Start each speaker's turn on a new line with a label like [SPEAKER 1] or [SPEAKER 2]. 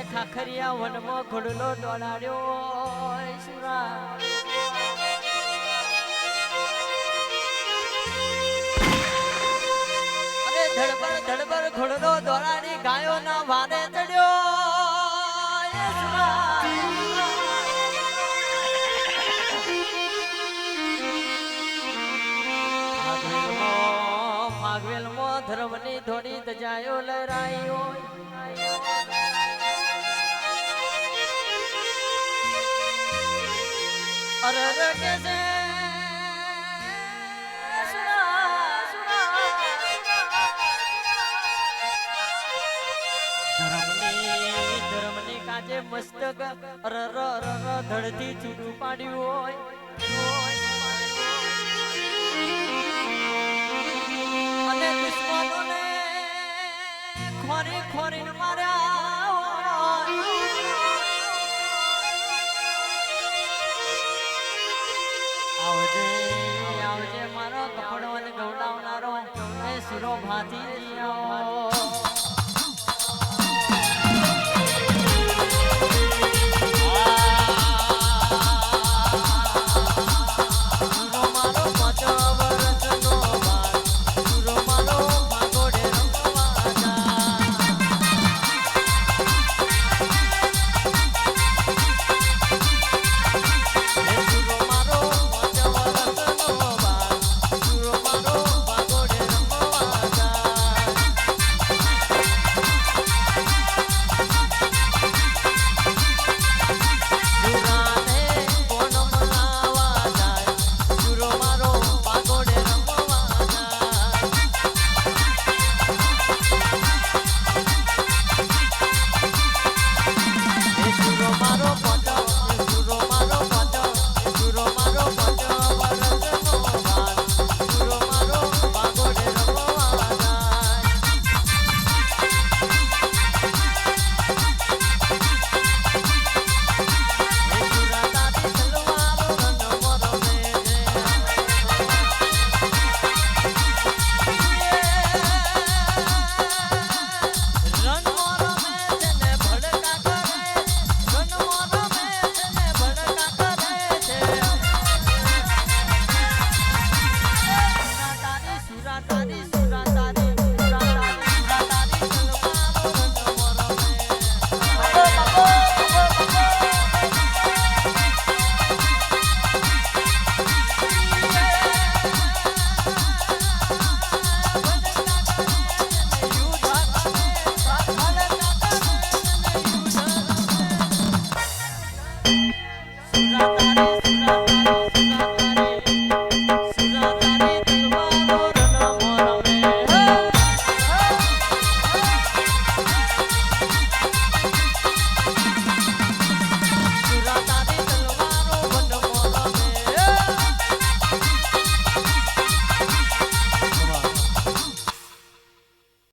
[SPEAKER 1] ખાખરિયા વનમાં ઘોડલો દોડાડ્યો સુરા અરે ધડબર ઘોડલો દોડાડી ગાયો ના વારે ચડ્યો ફાગવેલમાં ધર્મની થોડી દજાયો લહેરાયો અરે કે છે ધર્મની કાજે મસ્તક ધડથી ચૂડું પાડ્યું હોય અને દુશ્મનોને ખોરી ખોરીને માર્યા આવજે મારો કપડો અને ગવડાવનારો એ સુરો ભાતી